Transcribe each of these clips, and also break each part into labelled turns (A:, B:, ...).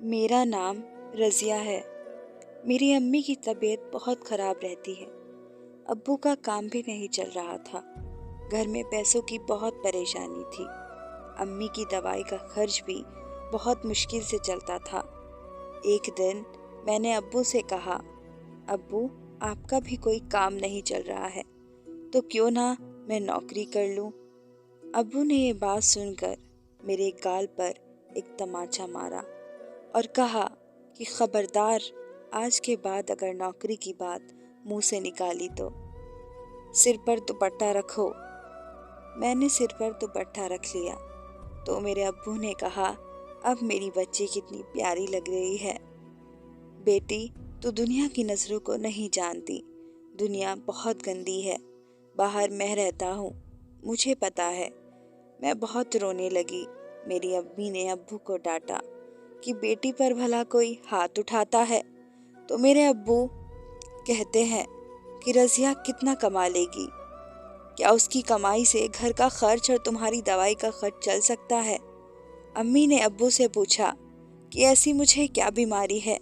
A: मेरा नाम रज़िया है। मेरी अम्मी की तबीयत बहुत ख़राब रहती है। अब्बू का काम भी नहीं चल रहा था। घर में पैसों की बहुत परेशानी थी। अम्मी की दवाई का खर्च भी बहुत मुश्किल से चलता था। एक दिन मैंने अब्बू से कहा, अब्बू, आपका भी कोई काम नहीं चल रहा है तो क्यों ना मैं नौकरी कर लूं। अब्बू ने ये बात सुनकर मेरे गाल पर एक तमाचा मारा और कहा कि खबरदार, आज के बाद अगर नौकरी की बात मुंह से निकाली तो सिर पर दुपट्टा रखो। मैंने सिर पर दुपट्टा रख लिया तो मेरे अब्बू ने कहा, अब मेरी बच्ची कितनी प्यारी लग रही है। बेटी, तू दुनिया की नज़रों को नहीं जानती। दुनिया बहुत गंदी है। बाहर मैं रहता हूँ, मुझे पता है। मैं बहुत रोने लगी। मेरी अम्मी ने अब्बू को डांटा कि बेटी पर भला कोई हाथ उठाता है तो मेरे अब्बू कहते हैं कि रज़िया कितना कमा लेगी, क्या उसकी कमाई से घर का खर्च और तुम्हारी दवाई का खर्च चल सकता है। अम्मी ने अब्बू से पूछा कि ऐसी मुझे क्या बीमारी है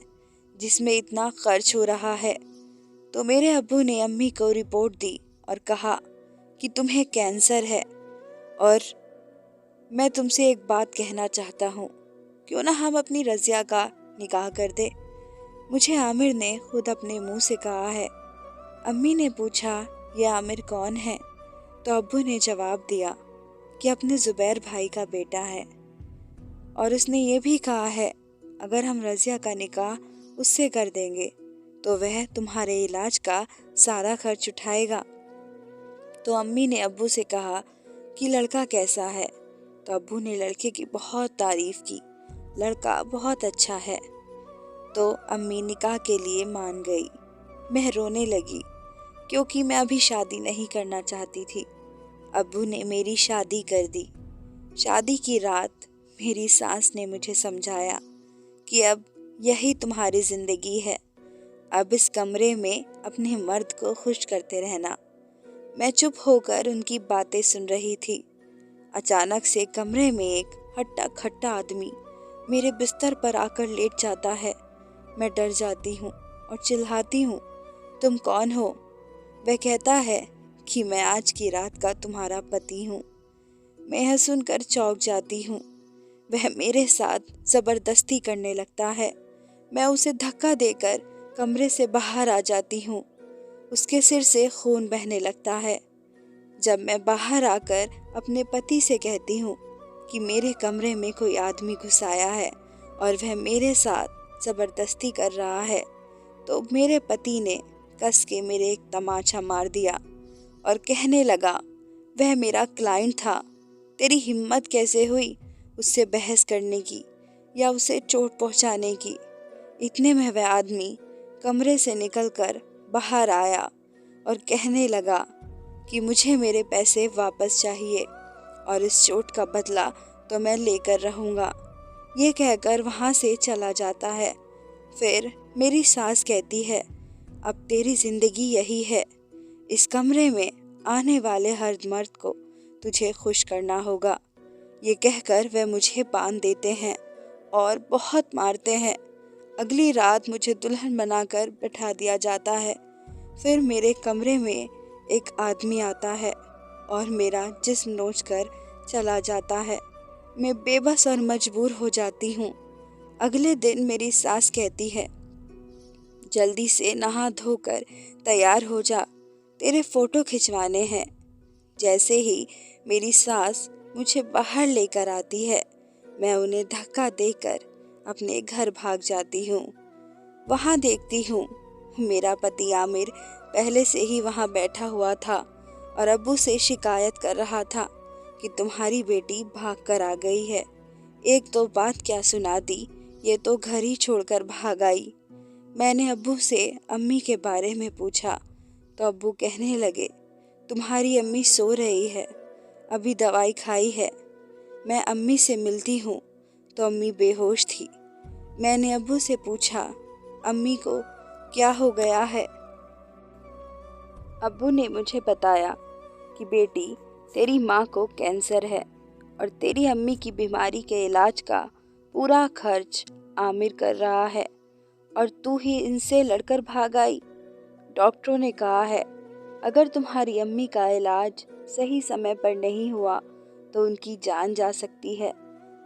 A: जिसमें इतना खर्च हो रहा है, तो मेरे अब्बू ने अम्मी को रिपोर्ट दी और कहा कि तुम्हें कैंसर है। और मैं तुमसे एक बात कहना चाहता हूँ, क्यों ना हम अपनी रज़िया का निकाह कर दे। मुझे आमिर ने खुद अपने मुंह से कहा है। अम्मी ने पूछा, यह आमिर कौन है? तो अब्बू ने जवाब दिया कि अपने ज़ुबैर भाई का बेटा है और उसने ये भी कहा है अगर हम रज़िया का निकाह उससे कर देंगे तो वह तुम्हारे इलाज का सारा खर्च उठाएगा। तो अम्मी ने अब्बू से कहा कि लड़का कैसा है? तो अब्बू ने लड़के की बहुत तारीफ की, लड़का बहुत अच्छा है। तो अम्मी निकाह के लिए मान गई। मैं रोने लगी क्योंकि मैं अभी शादी नहीं करना चाहती थी। अब्बू ने मेरी शादी कर दी। शादी की रात मेरी सास ने मुझे समझाया कि अब यही तुम्हारी ज़िंदगी है, अब इस कमरे में अपने मर्द को खुश करते रहना। मैं चुप होकर उनकी बातें सुन रही थी। अचानक से कमरे में एक हट्टा खट्टा आदमी मेरे बिस्तर पर आकर लेट जाता है। मैं डर जाती हूँ और चिल्लाती हूँ, तुम कौन हो? वह कहता है कि मैं आज की रात का तुम्हारा पति हूँ। मैं यह सुनकर चौंक जाती हूँ। वह मेरे साथ ज़बरदस्ती करने लगता है। मैं उसे धक्का देकर कमरे से बाहर आ जाती हूँ। उसके सिर से खून बहने लगता है। जब मैं बाहर आकर अपने पति से कहती हूँ कि मेरे कमरे में कोई आदमी घुस आया है और वह मेरे साथ ज़बरदस्ती कर रहा है, तो मेरे पति ने कस के मेरे एक तमाचा मार दिया और कहने लगा, वह मेरा क्लाइंट था, तेरी हिम्मत कैसे हुई उससे बहस करने की या उसे चोट पहुंचाने की। इतने में वह आदमी कमरे से निकलकर बाहर आया और कहने लगा कि मुझे मेरे पैसे वापस चाहिए और इस चोट का बदला तो मैं लेकर रहूँगा। ये कहकर वहाँ से चला जाता है। फिर मेरी सास कहती है, अब तेरी ज़िंदगी यही है, इस कमरे में आने वाले हर मर्द को तुझे खुश करना होगा। ये कहकर वह मुझे बांध देते हैं और बहुत मारते हैं। अगली रात मुझे दुल्हन बनाकर बैठा दिया जाता है। फिर मेरे कमरे में एक आदमी आता है और मेरा जिस्म नोचकर चला जाता है। मैं बेबस और मजबूर हो जाती हूँ। अगले दिन मेरी सास कहती है, जल्दी से नहा धोकर तैयार हो जा, तेरे फोटो खिंचवाने हैं। जैसे ही मेरी सास मुझे बाहर लेकर आती है, मैं उन्हें धक्का देकर अपने घर भाग जाती हूँ। वहाँ देखती हूँ मेरा पति आमिर पहले से ही वहाँ बैठा हुआ था और अब्बू से शिकायत कर रहा था कि तुम्हारी बेटी भाग कर आ गई है। एक तो बात क्या सुना दी, ये तो घर ही छोड़कर भाग आई। मैंने अब्बू से अम्मी के बारे में पूछा तो अब्बू कहने लगे, तुम्हारी अम्मी सो रही है, अभी दवाई खाई है। मैं अम्मी से मिलती हूँ तो अम्मी बेहोश थी। मैंने अब्बू से पूछा, अम्मी को क्या हो गया है? अब्बू ने मुझे बताया कि बेटी, तेरी माँ को कैंसर है और तेरी अम्मी की बीमारी के इलाज का पूरा खर्च आमिर कर रहा है और तू ही इनसे लड़कर भाग आई। डॉक्टरों ने कहा है अगर तुम्हारी अम्मी का इलाज सही समय पर नहीं हुआ तो उनकी जान जा सकती है,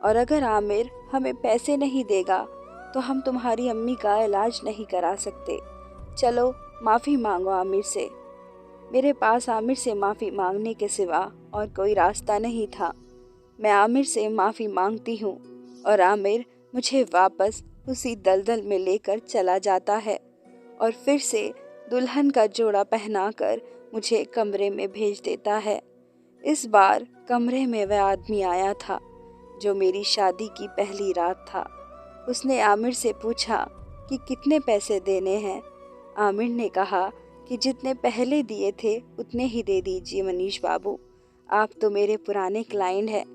A: और अगर आमिर हमें पैसे नहीं देगा तो हम तुम्हारी अम्मी का इलाज नहीं करा सकते। चलो माफ़ी मांगो आमिर से। मेरे पास आमिर से माफ़ी मांगने के सिवा और कोई रास्ता नहीं था। मैं आमिर से माफ़ी मांगती हूँ और आमिर मुझे वापस उसी दलदल में लेकर चला जाता है और फिर से दुल्हन का जोड़ा पहनाकर मुझे कमरे में भेज देता है। इस बार कमरे में वह आदमी आया था जो मेरी शादी की पहली रात था। उसने आमिर से पूछा कि कितने पैसे देने हैं। आमिर ने कहा कि जितने पहले दिए थे उतने ही दे दीजिए मनीष बाबू, आप तो मेरे पुराने क्लाइंट हैं।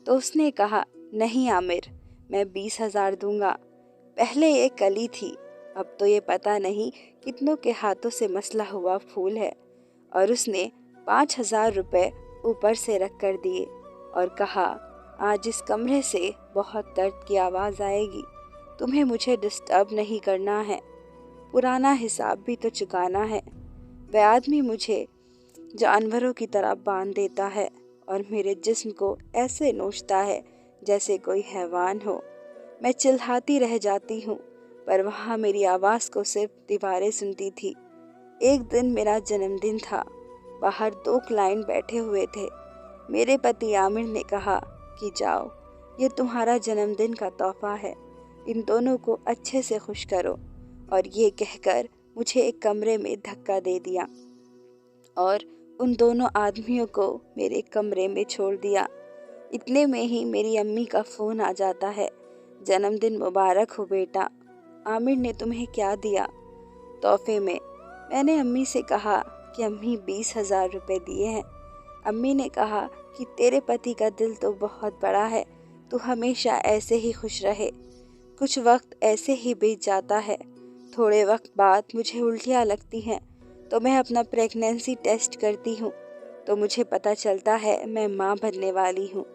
A: तो उसने कहा नहीं आमिर, मैं 20,000 दूंगा। पहले ये कली थी, अब तो ये पता नहीं कितनों के हाथों से मसला हुआ फूल है। और उसने 5,000 रुपये ऊपर से रख कर दिए और कहा आज इस कमरे से बहुत दर्द की आवाज़ आएगी, तुम्हें मुझे डिस्टर्ब नहीं करना है, पुराना हिसाब भी तो चुकाना है। वह आदमी मुझे जानवरों की तरह बांध देता है और मेरे जिस्म को ऐसे नोचता है जैसे कोई हैवान हो। मैं चिल्लाती रह जाती हूँ, पर वहाँ मेरी आवाज़ को सिर्फ दीवारें सुनती थी। एक दिन मेरा जन्मदिन था। बाहर 2 क्लाइंट बैठे हुए थे। मेरे पति आमिर ने कहा कि जाओ, ये तुम्हारा जन्मदिन का तोहफा है, इन दोनों को अच्छे से खुश करो। और ये कहकर मुझे एक कमरे में धक्का दे दिया और उन दोनों आदमियों को मेरे कमरे में छोड़ दिया। इतने में ही मेरी अम्मी का फ़ोन आ जाता है, जन्मदिन मुबारक हो बेटा, आमिर ने तुम्हें क्या दिया तोहफे में। मैंने अम्मी से कहा कि अम्मी 20,000 रुपये दिए हैं। अम्मी ने कहा कि तेरे पति का दिल तो बहुत बड़ा है, तू हमेशा ऐसे ही खुश रहे। कुछ वक्त ऐसे ही बीत जाता है। थोड़े वक्त बाद मुझे उल्टियाँ लगती हैं तो मैं अपना प्रेगनेंसी टेस्ट करती हूँ तो मुझे पता चलता है मैं माँ बनने वाली हूँ।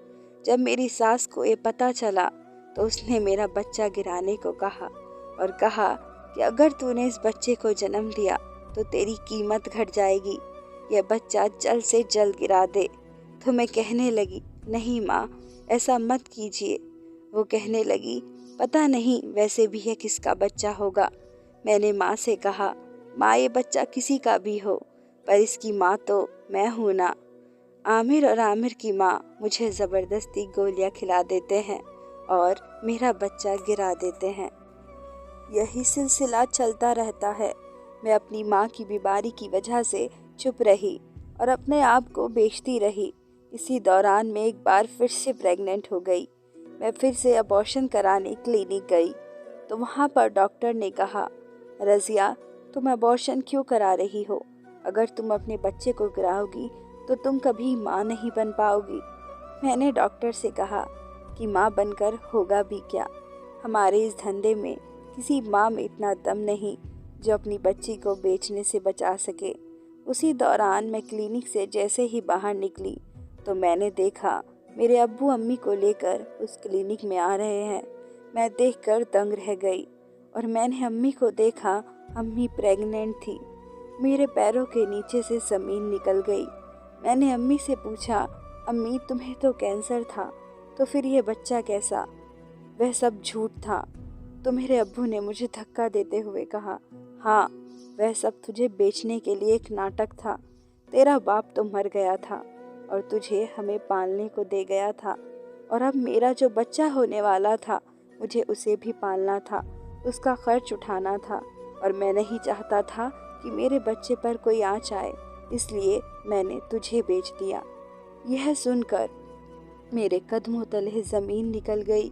A: जब मेरी सास को ये पता चला तो उसने मेरा बच्चा गिराने को कहा और कहा कि अगर तूने इस बच्चे को जन्म दिया तो तेरी कीमत घट जाएगी, यह बच्चा जल्द से जल्द गिरा दे। तो मैं कहने लगी नहीं माँ, ऐसा मत कीजिए। वो कहने लगी पता नहीं वैसे भी यह किसका बच्चा होगा। मैंने माँ से कहा माँ, ये बच्चा किसी का भी हो पर इसकी माँ तो मैं हूँ ना। आमिर और आमिर की माँ मुझे ज़बरदस्ती गोलियाँ खिला देते हैं और मेरा बच्चा गिरा देते हैं। यही सिलसिला चलता रहता है। मैं अपनी माँ की बीमारी की वजह से चुप रही और अपने आप को बेचती रही। इसी दौरान मैं एक बार फिर से प्रेग्नेंट हो गई। मैं फिर से अबॉर्शन कराने क्लिनिक गई तो वहाँ पर डॉक्टर ने कहा रज़िया, तुम अबॉर्शन क्यों करा रही हो? अगर तुम अपने बच्चे को गिराओगी तो तुम कभी माँ नहीं बन पाओगी। मैंने डॉक्टर से कहा कि माँ बनकर होगा भी क्या, हमारे इस धंधे में किसी माँ में इतना दम नहीं जो अपनी बच्ची को बेचने से बचा सके। उसी दौरान मैं क्लिनिक से जैसे ही बाहर निकली तो मैंने देखा मेरे अब्बू अम्मी को लेकर उस क्लिनिक में आ रहे हैं। मैं देखकर दंग रह गई और मैंने अम्मी को देखा, अम्मी प्रेग्नेंट थी। मेरे पैरों के नीचे से ज़मीन निकल गई। मैंने अम्मी से पूछा अम्मी, तुम्हें तो कैंसर था, तो फिर ये बच्चा कैसा? वह सब झूठ था। तो मेरे अब्बू ने मुझे धक्का देते हुए कहा हाँ, वह सब तुझे बेचने के लिए एक नाटक था। तेरा बाप तो मर गया था और तुझे हमें पालने को दे गया था, और अब मेरा जो बच्चा होने वाला था मुझे उसे भी पालना था, उसका खर्च उठाना था, और मैं नहीं चाहता था कि मेरे बच्चे पर कोई आँच आए, इसलिए मैंने तुझे बेच दिया। यह सुनकर मेरे कदमों तले ज़मीन निकल गई।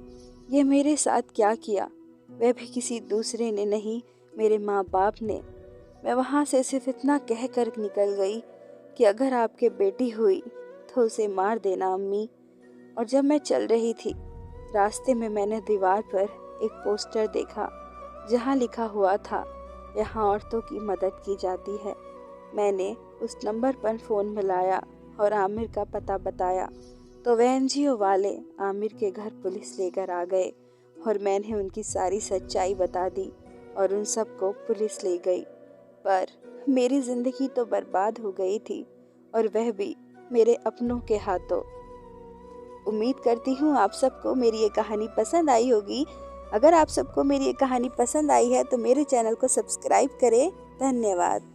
A: यह मेरे साथ क्या किया? वह भी किसी दूसरे ने नहीं, मेरे माँ बाप ने। मैं वहाँ से सिर्फ इतना कह कर निकल गई कि अगर आपके बेटी हुई तो उसे मार देना अम्मी। और जब मैं चल रही थी, रास्ते में मैंने दीवार पर एक पोस्टर देखा जहाँ लिखा हुआ था यहाँ औरतों की मदद की जाती है। मैंने उस नंबर पर फ़ोन मिलाया और आमिर का पता बताया तो वह एनजीओ वाले आमिर के घर पुलिस लेकर आ गए और मैंने उनकी सारी सच्चाई बता दी और उन सबको पुलिस ले गई। पर मेरी जिंदगी तो बर्बाद हो गई थी, और वह भी मेरे अपनों के हाथों। उम्मीद करती हूँ आप सबको मेरी ये कहानी पसंद आई होगी। अगर आप सबको मेरी ये कहानी पसंद आई है तो मेरे चैनल को सब्सक्राइब करें। धन्यवाद।